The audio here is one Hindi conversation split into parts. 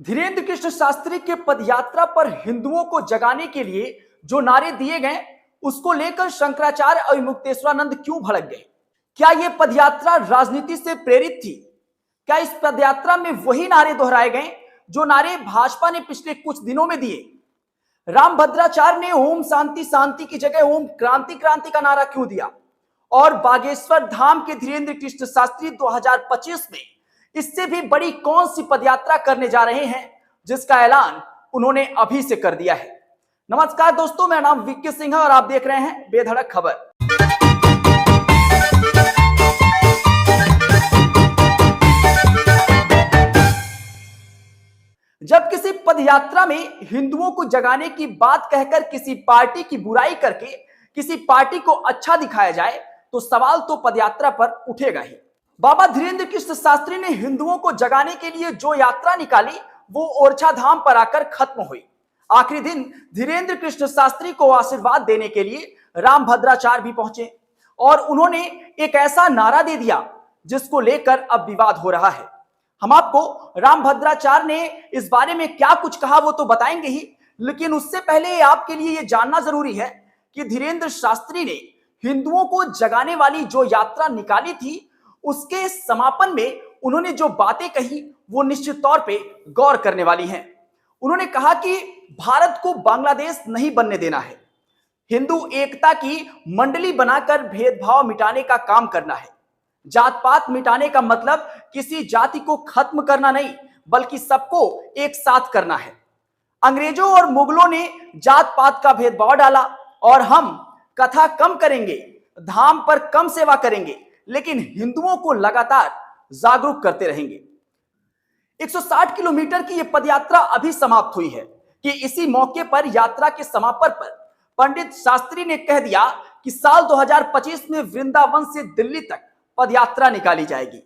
धीरेन्द्र कृष्ण शास्त्री के पदयात्रा पर हिंदुओं को जगाने के लिए जो नारे दिए गए उसको लेकर शंकराचार्य और मुक्तेश्वरानंद क्यों भड़क गए? क्या यह पदयात्रा राजनीति से प्रेरित थी? क्या इस पदयात्रा में वही नारे दोहराए गए जो नारे भाजपा ने पिछले कुछ दिनों में दिए? रामभद्राचार्य ने ओम शांति शांति की जगह ओम क्रांति क्रांति का नारा क्यों दिया? और बागेश्वर धाम के धीरेन्द्र कृष्ण शास्त्री 2025 में इससे भी बड़ी कौन सी पदयात्रा करने जा रहे हैं जिसका ऐलान उन्होंने अभी से कर दिया है? नमस्कार दोस्तों, मेरा नाम विक्की सिंह है और आप देख रहे हैं बेधड़क खबर। जब किसी पदयात्रा में हिंदुओं को जगाने की बात कहकर किसी पार्टी की बुराई करके किसी पार्टी को अच्छा दिखाया जाए तो सवाल तो पदयात्रा पर उठेगा ही। बाबा धीरेन्द्र कृष्ण शास्त्री ने हिंदुओं को जगाने के लिए जो यात्रा निकाली वो ओरछा धाम पर आकर खत्म हुई। आखिरी दिन धीरेन्द्र कृष्ण शास्त्री को आशीर्वाद देने के लिए रामभद्राचार्य भी पहुंचे और उन्होंने एक ऐसा नारा दे दिया जिसको लेकर अब विवाद हो रहा है। हम आपको रामभद्राचार्य ने इस बारे में क्या कुछ कहा वो तो बताएंगे ही, लेकिन उससे पहले आपके लिए यह जानना जरूरी है कि धीरेन्द्र शास्त्री ने हिंदुओं को जगाने वाली जो यात्रा निकाली थी उसके समापन में उन्होंने जो बातें कही वो निश्चित तौर पे गौर करने वाली हैं। उन्होंने कहा कि भारत को बांग्लादेश नहीं बनने देना है, हिंदू एकता की मंडली बनाकर भेदभाव मिटाने का काम करना है। जात पात मिटाने का मतलब किसी जाति को खत्म करना नहीं बल्कि सबको एक साथ करना है। अंग्रेजों और मुगलों ने जात पात का भेदभाव डाला और हम कथा कम करेंगे, धाम पर कम सेवा करेंगे, लेकिन हिंदुओं को लगातार जागरूक करते रहेंगे। 160 किलोमीटर की यह पदयात्रा अभी समाप्त हुई है कि इसी मौके पर यात्रा के समापन पर पंडित शास्त्री ने कह दिया कि साल 2025 में वृंदावन से दिल्ली तक पदयात्रा निकाली जाएगी।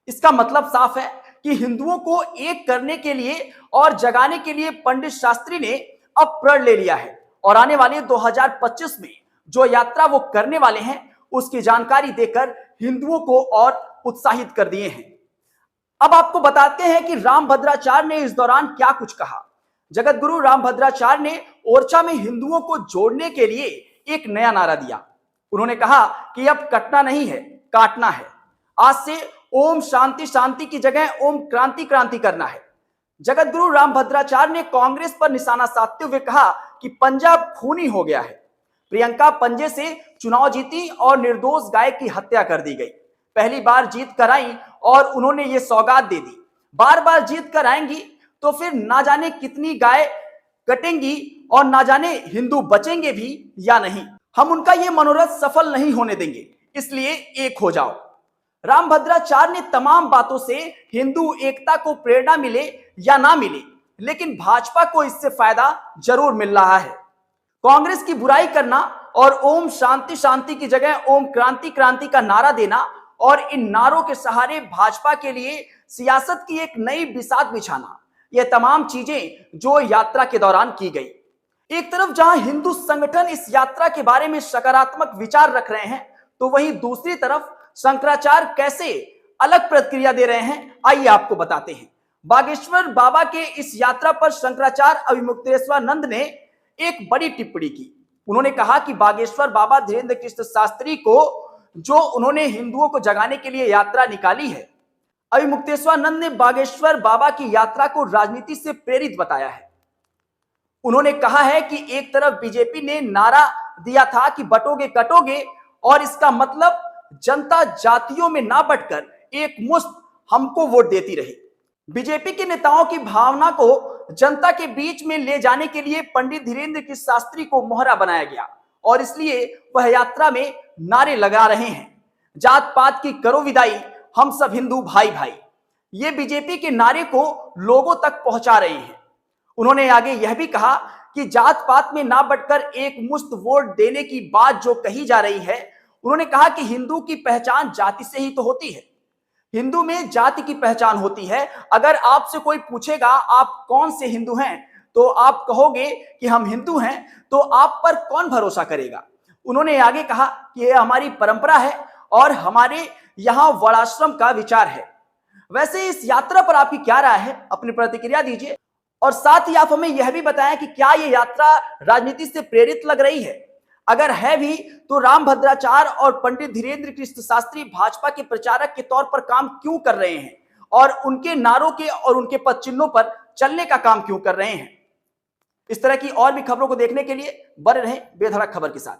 इसका मतलब साफ है कि हिंदुओं को एक करने के लिए और जगाने के लिए पंडित शास्त्री ने अब प्रण ले लिया है और आने वाले 2025 में जो यात्रा वो करने वाले हैं उसकी जानकारी देकर हिंदुओं को और उत्साहित कर दिए हैं। अब आपको बताते हैं कि रामभद्राचार्य ने इस दौरान क्या कुछ कहा। जगत गुरु रामभद्राचार्य ने ओरछा में हिंदुओं को जोड़ने के लिए एक नया नारा दिया। उन्होंने कहा कि अब कटना नहीं है, काटना है। आज से ओम शांति शांति की जगह ओम क्रांति क्रांति करना है। जगत गुरु रामभद्राचार्य ने कांग्रेस पर निशाना साधते हुए कहा कि पंजाब खूनी हो गया है। प्रियंका पंजे से चुनाव जीती और निर्दोष गाय की हत्या कर दी गई। पहली बार जीत कर आई और उन्होंने ये सौगात दे दी, बार बार जीत कर आएंगी तो फिर ना जाने कितनी गाय कटेंगी और ना जाने हिंदू बचेंगे भी या नहीं। हम उनका ये मनोरथ सफल नहीं होने देंगे, इसलिए एक हो जाओ। रामभद्राचार्य ने तमाम बातों से हिंदू एकता को प्रेरणा मिले या ना मिले, लेकिन भाजपा को इससे फायदा जरूर मिल रहा है। कांग्रेस की बुराई करना और ओम शांति शांति की जगह ओम क्रांति क्रांति का नारा देना और इन नारों के सहारे भाजपा के लिए सियासत की एक नई बिसात बिछाना, यह तमाम चीजें जो यात्रा के दौरान की गई। एक तरफ जहां हिंदू संगठन इस यात्रा के बारे में सकारात्मक विचार रख रहे हैं तो वहीं दूसरी तरफ शंकराचार्य कैसे अलग प्रतिक्रिया दे रहे हैं, आइए आपको बताते हैं। बागेश्वर बाबा के इस यात्रा पर शंकराचार्य अविमुक्तेश्वरानंद ने एक बड़ी टिप्पणी की। उन्होंने कहा कि बागेश्वर बाबा धीरेन्द्र कृष्ण शास्त्री को जो उन्होंने हिंदुओं को जगाने के लिए यात्रा निकाली है, अविमुक्तेश्वरानंद ने बागेश्वर बाबा की यात्रा को राजनीति से प्रेरित बताया है। उन्होंने कहा है कि एक तरफ बीजेपी ने नारा दिया था कि बटोगे कटोगे और इसका मतलब जनता जातियों में ना बंटकर एक मुश्त हमको वोट देती रही। बीजेपी के नेताओं की भावना को जनता के बीच में ले जाने के लिए पंडित धीरेन्द्र कृष्ण शास्त्री को मोहरा बनाया गया और इसलिए वह यात्रा में नारे लगा रहे हैं, जात पात की करो विदाई, हम सब हिंदू भाई भाई। ये बीजेपी के नारे को लोगों तक पहुंचा रहे हैं। उन्होंने आगे यह भी कहा कि जात पात में ना बंटकर एक मुश्त वोट देने की बात जो कही जा रही है, उन्होंने कहा कि हिंदू की पहचान जाति से ही तो होती है, हिंदू में जाति की पहचान होती है। अगर आपसे कोई पूछेगा आप कौन से हिंदू हैं तो आप कहोगे कि हम हिंदू हैं, तो आप पर कौन भरोसा करेगा। उन्होंने आगे कहा कि यह हमारी परंपरा है और हमारे यहाँ वर्णाश्रम का विचार है। वैसे इस यात्रा पर आपकी क्या राय है, अपनी प्रतिक्रिया दीजिए और साथ ही आप हमें यह भी बताएं कि क्या यह यात्रा राजनीति से प्रेरित लग रही है। अगर है भी तो रामभद्राचार्य और पंडित धीरेन्द्र कृष्ण शास्त्री भाजपा के प्रचारक के तौर पर काम क्यों कर रहे हैं और उनके नारों के और उनके पद चिन्हों पर चलने का काम क्यों कर रहे हैं। इस तरह की और भी खबरों को देखने के लिए बने रहें बेधड़क खबर के साथ।